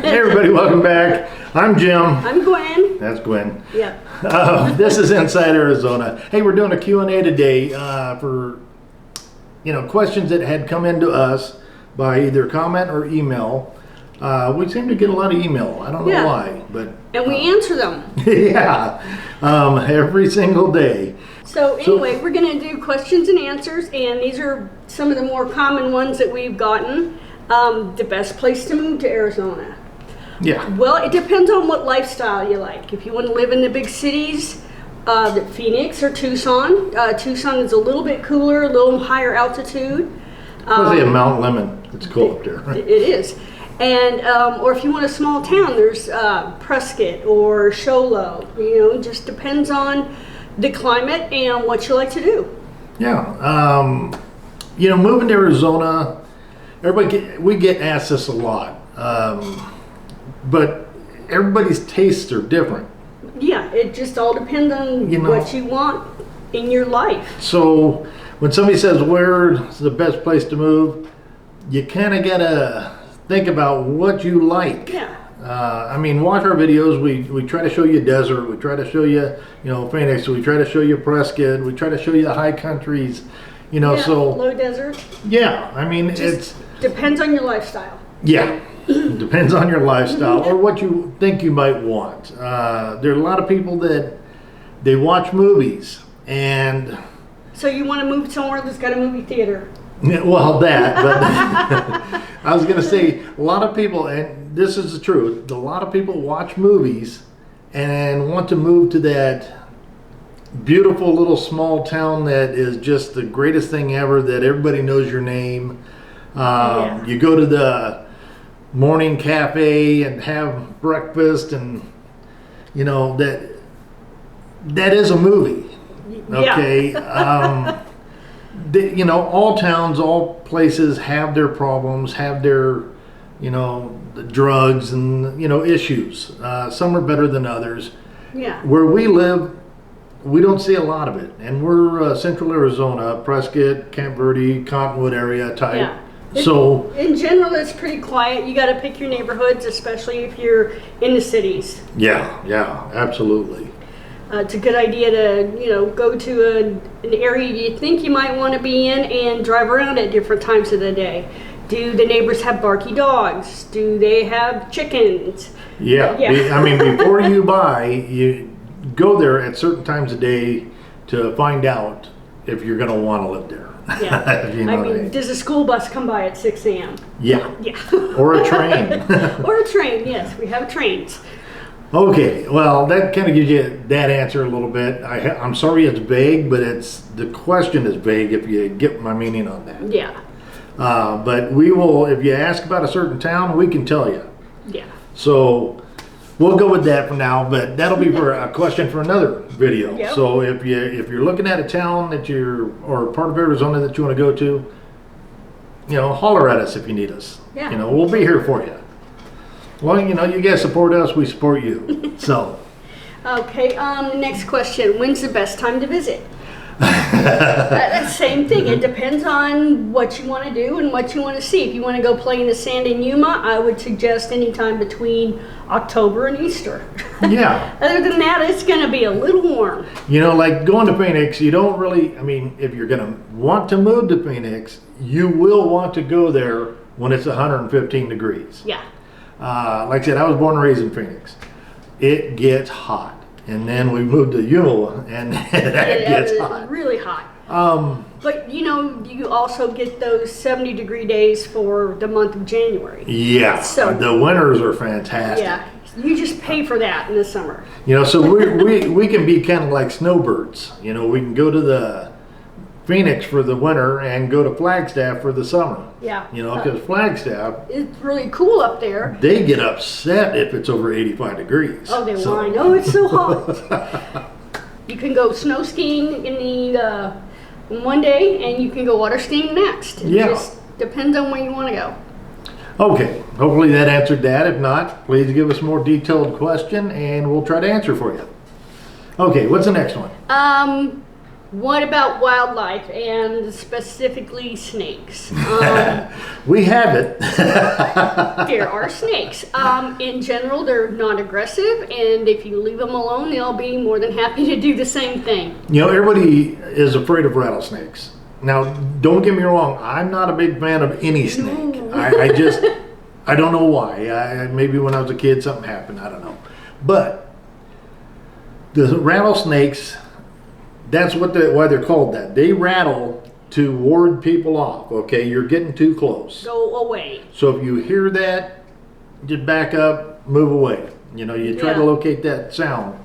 Hey everybody, welcome back. I'm Jim. I'm Gwen. That's Gwen. Yeah. This is Inside Arizona. Hey, we're doing a Q&A today for questions that had come into us by either comment or email. We seem to get a lot of email. I don't know why, but And we answer them. every single day. So anyway, we're going to do questions and answers, and these are some of the more common ones that we've gotten. The best place to move to Arizona. Yeah. Well, it depends on what lifestyle you like. If you want to live in the big cities, Phoenix or Tucson. Tucson is a little bit cooler, a little higher altitude. Especially at Mount Lemmon. It's cool up there. It is. And or if you want a small town, there's Prescott or Show Low. It just depends on the climate and what you like to do. Yeah. Moving to Arizona, we get asked this a lot. But everybody's tastes are different. Yeah, it just all depends on what you want in your life. So when somebody says where's the best place to move, you kind of gotta think about what you like. Yeah. Watch our videos. We try to show you desert. We try to show you, Phoenix. We try to show you Prescott. We try to show you the high countries. So low desert. Yeah, it depends on your lifestyle. Yeah. Depends on your lifestyle or what you think you might want. There are a lot of people that they watch movies and. So you want to move somewhere that's got a movie theater? Well, that, but I was going to say a lot of people, and this is the truth, a lot of people watch movies and want to move to that beautiful little small town that is just the greatest thing ever, that everybody knows your name. You go to the morning cafe and have breakfast, and that is a movie. Okay. All towns, all places have their problems, have their the drugs and issues. Some are better than others. Yeah. Where we live, we don't see a lot of it, and we're Central Arizona, Prescott, Camp Verde, Cottonwood area type. Yeah. So in general, it's pretty quiet. You got to pick your neighborhoods, especially if you're in the cities. Yeah, absolutely. It's a good idea to go to an area you think you might want to be in and drive around at different times of the day. Do the neighbors have barky dogs? Do they have chickens? Yeah. Before you buy, you go there at certain times of day to find out if you're going to want to live there. Yeah. Does a school bus come by at 6 a.m.? Yeah. Yeah. Or a train. Or a train, yes. We have trains. Okay, well, that kind of gives you that answer a little bit. I'm sorry it's vague, but the question is vague if you get my meaning on that. Yeah. But we will, if you ask about a certain town, we can tell you. Yeah. So we'll go with that for now, but that'll be for a question for another video. Yep. So if you're looking at a town or part of Arizona that you want to go to, holler at us if you need us. Yeah. We'll be here for you. Well, you guys support us, we support you. So. Okay, next question. When's the best time to visit? That's the same thing. It depends on what you want to do and what you want to see. If you want to go play in the sand in Yuma, I would suggest any time between October and Easter. Yeah. Other than that, it's going to be a little warm. Like going to Phoenix, you don't really, if you're going to want to move to Phoenix, you will want to go there when it's 115 degrees. Yeah. Like I said, I was born and raised in Phoenix. It gets hot. And then we moved to Yuma, and that gets hot. Really hot. But you also get those 70-degree days for the month of January. Yeah. So the winters are fantastic. Yeah. You just pay for that in the summer. So we can be kind of like snowbirds. We can go to the Phoenix for the winter and go to Flagstaff for the summer. Yeah. Because Flagstaff, it's really cool up there. They get upset if it's over 85 degrees. Oh, they whine. Oh, it's so hot. You can go snow skiing in one day, and you can go water skiing next. It just depends on where you want to go. Okay. Hopefully that answered that. If not, please give us a more detailed question, and we'll try to answer for you. Okay. What's the next one? What about wildlife and specifically snakes? We have it. There are snakes. In general, they're not aggressive, and if you leave them alone, they'll be more than happy to do the same thing. You know, everybody is afraid of rattlesnakes. Now, don't get me wrong, I'm not a big fan of any snake. No. I don't know why. Maybe when I was a kid something happened, I don't know. But the rattlesnakes, that's why they're called that. They rattle to ward people off. Okay, you're getting too close. Go away. So if you hear that, just back up, move away. You know, you try Yeah. to locate that sound.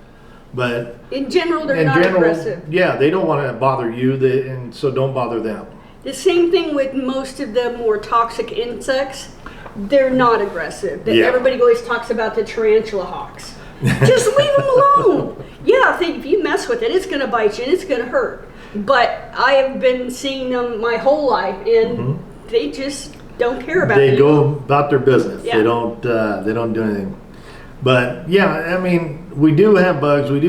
But In general, they're in not general, aggressive. yeah, they don't want to bother you, and so don't bother them. The same thing with most of the more toxic insects. They're not aggressive. Yeah. Everybody always talks about the tarantula hawks. Just leave them alone. Yeah, if you mess with it, it's going to bite you and it's going to hurt. But I have been seeing them my whole life, and they just don't care about it. They go about their business. Yeah. They don't do anything. But yeah, I mean, we do have bugs. We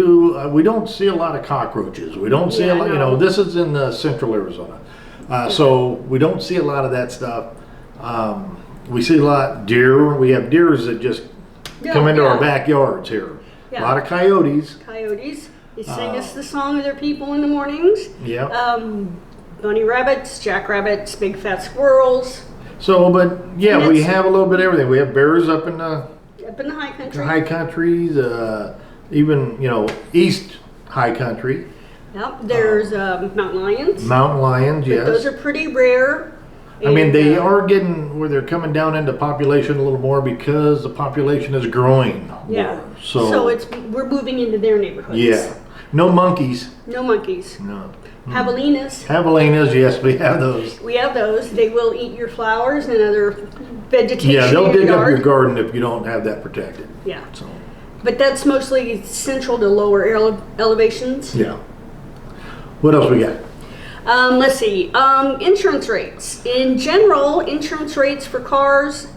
don't see a lot of cockroaches. We don't see a lot. You know, this is in central Arizona, so we don't see a lot of that stuff. We see a lot deer. We have deers that just come into our backyards here. Yeah. A lot of coyotes. Coyotes. They sing us the song of their people in the mornings. Yeah. Bunny rabbits, jackrabbits, big fat squirrels. So, but yeah, And we it's- have a little bit of everything. We have bears up in the Up in the high country. high countries, even east high country. Yep. There's mountain lions. Mountain lions, But yes. those are pretty rare. I mean, And, they are getting where they're coming down into population a little more because the population is growing more. Yeah. So, we're moving into their neighborhoods. yeah. No monkeys. No monkeys. No. Javelinas. Javelinas, yes, we have those. We have those. They will eat your flowers and other vegetation Yeah, they'll in your dig up yard. your garden if you don't have that protected. Yeah. So, But that's mostly central to lower elevations. yeah. What else we got? Let's see. Insurance rates. In general, insurance rates for cars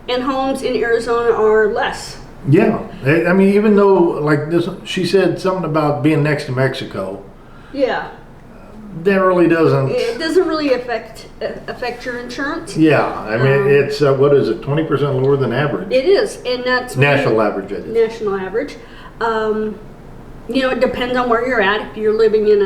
and homes in Arizona are less. Yeah. I mean, even though, like this, she said something about being next to Mexico. Yeah. That really doesn't. It doesn't really affect your insurance. Yeah, I mean, it's, what is it, 20% lower than average? It is, and that's National average, I think. national average. It depends on where you're at. If you're living in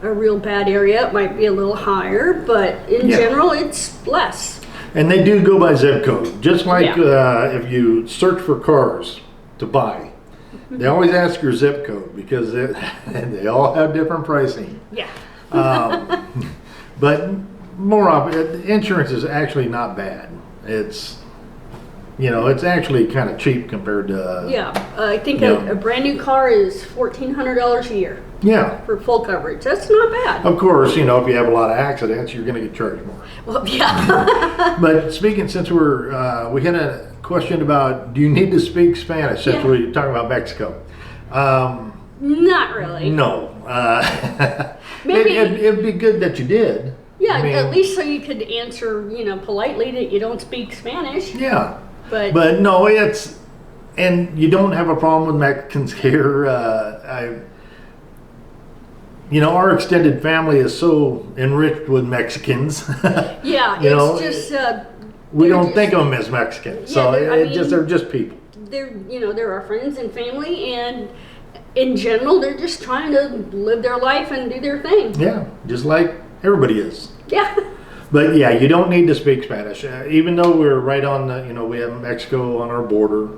a real bad area, it might be a little higher, but in Yeah. general, it's less. And they do go by zip code. Just like Yeah. if you search for cars to buy, they always ask your zip code because they all have different pricing. Yeah. But more often, insurance is actually not bad. It's, it's actually kind of cheap compared to, Yeah. I think Yeah. a brand new car is $1,400 a year yeah. for full coverage. That's not bad. Of course, if you have a lot of accidents, you're going to get charged more. Well, yeah. But speaking, since we had a question about, do you need to speak Spanish, since Yeah. we're talking about Mexico? Not really. No. Maybe- it'd be good that you did. Yeah, I mean, at least so you could answer, politely that you don't speak Spanish. Yeah. But But no, and you don't have a problem with Mexicans here. Our extended family is so enriched with Mexicans. yeah, you know, it's just we they're don't just- think of them as Mexicans. Yeah, So they're- they're just people. they're our friends and family, and in general, they're just trying to live their life and do their thing. Yeah, just like everybody is. Yeah. But yeah, you don't need to speak Spanish. Even though we're right on we have Mexico on our border,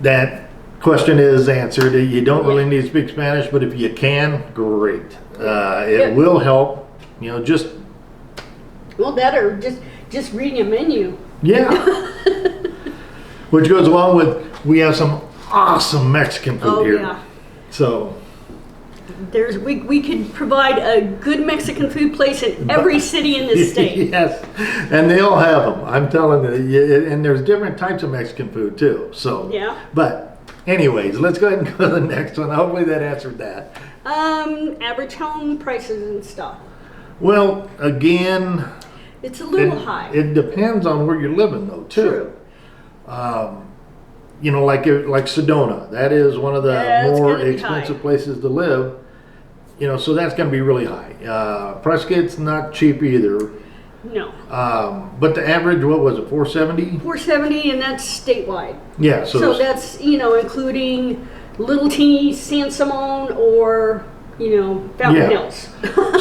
that question is answered. You don't really need to speak Spanish, but if you can, great. It will help, just, Well, that or just reading a menu. yeah. Which goes along with, we have some awesome Mexican food Oh here. yeah. So, We could provide a good Mexican food place in every city in this state. yes, and they all have them. I'm telling you, and there's different types of Mexican food too. So, Yeah. But, anyways, let's go ahead and go to the next one. Hopefully that answered that. Average home prices and stuff. Well, again, It's a little high. It depends on where you're living, though, too. True. Like Sedona, that is one of the Yeah, it's more gonna be expensive high. places to live. you know, so that's going to be really high. Prescott's not cheap either. No. But the average, what was it, 470? 470, and that's statewide. Yeah, So that's, you know, including little teeny San Simon or, you know, Fountain Yeah. Hills.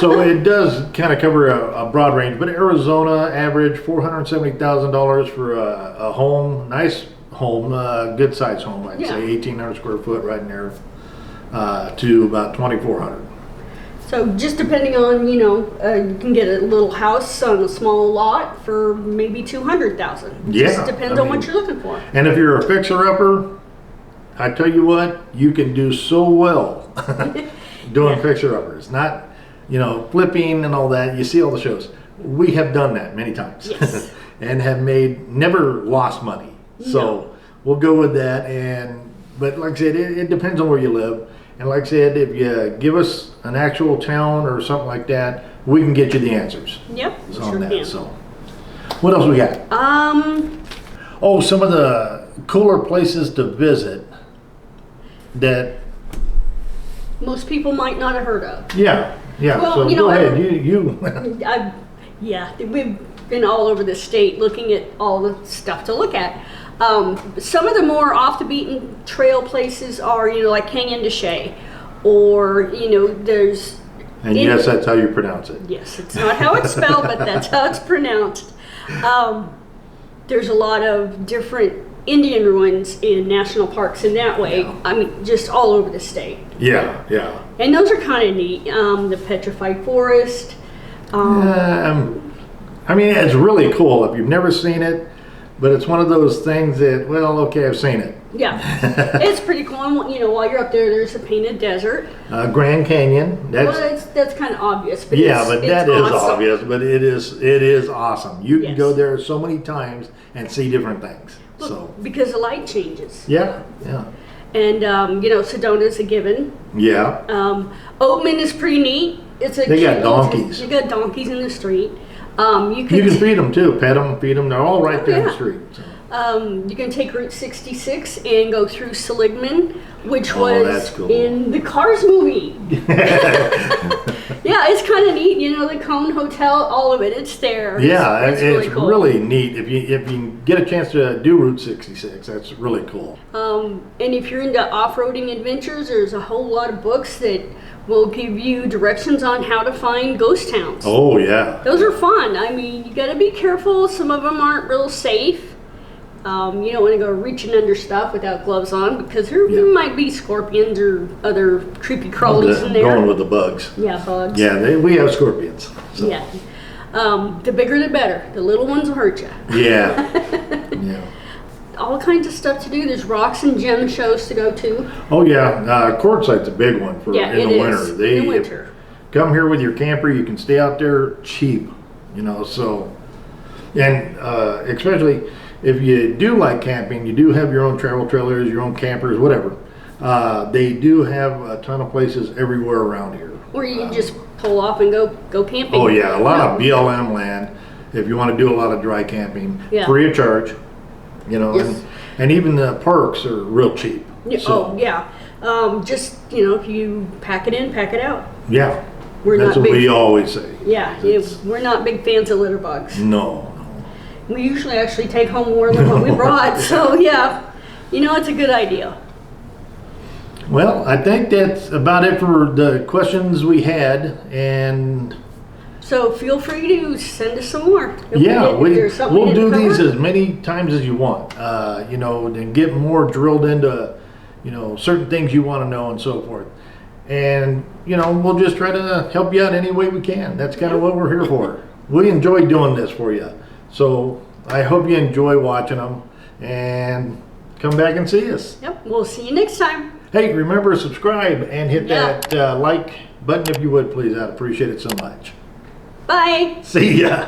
so it does kind of cover a broad range, but Arizona average $470,000 for a home, nice home, good size home, I'd Yeah. say 1,800 square foot right in there, to about 2,400. So just depending on, you know, you can get a little house on a small lot for maybe 200,000. Yeah, Just depends I on what mean- you're looking for. And if you're a fixer-upper, I tell you what, you can do so well doing Yeah. fixer-uppers. Not, you know, flipping and all that. You see all the shows. We have done that many times. Yes. And have never lost money. So No. we'll go with that. But like I said, it depends on where you live. And like I said, if you give us an actual town or something like that, we can get you the answers Yep, we on sure that. can. So what else we got? Oh, some of the cooler places to visit that, Most people might not have heard of. yeah. Well, So you know, go I- ahead. You. Yeah, we've been all over the state looking at all the stuff to look at. Some of the more off the beaten trail places are, you know, like Canyon de Chelly, or, you know, there's. And yes, that's how you pronounce it. Yes, it's not how it's spelled, but that's how it's pronounced. There's a lot of different Indian ruins in national parks in that way. Yeah. I mean, just all over the state. Yeah. And those are kind of neat. The Petrified Forest. I mean, it's really cool if you've never seen it, but it's one of those things that, well, okay, I've seen it. Yeah, it's pretty cool. And, you know, while you're up there, there's a painted desert. Grand Canyon. Well, that's kind of obvious. But Yeah, it's, but it's that is awesome. obvious, but it is awesome. You can Yes. go there so many times and see different things. So, Because the light changes. yeah. And, you know, Sedona's a given. Yeah. Oatman is pretty neat. It's a They got cute little- donkeys. You got donkeys in the street. You You can can feed them too, pet them, feed them. They're all right there in the yeah. street. So. you can take Route 66 and go through Seligman, which Oh, was that's cool. in the Cars movie. Yeah, it's kind of neat. You know, the Cone Hotel, all of it. It's there. Yeah, it's it's cool. really neat. If you get a chance to do Route 66, that's really cool. And if you're into off-roading adventures, there's a whole lot of books that will give you directions on how to find ghost towns. Oh yeah. Those are fun. I mean, you got to be careful. Some of them aren't real safe. You don't want to go reaching under stuff without gloves on because there might be scorpions or other creepy crawlies in there. Going with the bugs. Yeah, bugs. Yeah, we have scorpions. So. Yeah. The bigger the better. The little ones will hurt you. Yeah. Yeah. All kinds of stuff to do. There's rocks and gem shows to go to. Oh yeah, Quartzsite's a big one for Yeah, in it the is. winter. In the winter. Come here with your camper. You can stay out there cheap, you know. So, and especially if you do like camping, you do have your own travel trailers, your own campers, whatever. They do have a ton of places everywhere around here. Or you can just pull off and go camping. Oh yeah, a lot of BLM land. If you want to do a lot of dry camping, Yeah. free of charge, you know, Yes. and even the parks are real cheap. Yeah, So, oh yeah. Just, you know, if you pack it in, pack it out. yeah. We're That's not what big. we always say. Yeah, we're not big fans of litter bugs. No. We usually actually take home more than what we brought. So yeah, you know, it's a good idea. Well, I think that's about it for the questions we had, and So feel free to send us some more. If yeah, there's something we'll we do didn't these cover. as many times as you want. You know, and get more drilled into, you know, certain things you want to know and so forth. And you know, we'll just try to help you out any way we can. That's kind of what we're here for. We enjoy doing this for you, so I hope you enjoy watching them and come back and see us. Yep, we'll see you next time. Hey, remember to subscribe and hit Yeah. that like button if you would, please. I'd appreciate it so much. Bye. See ya.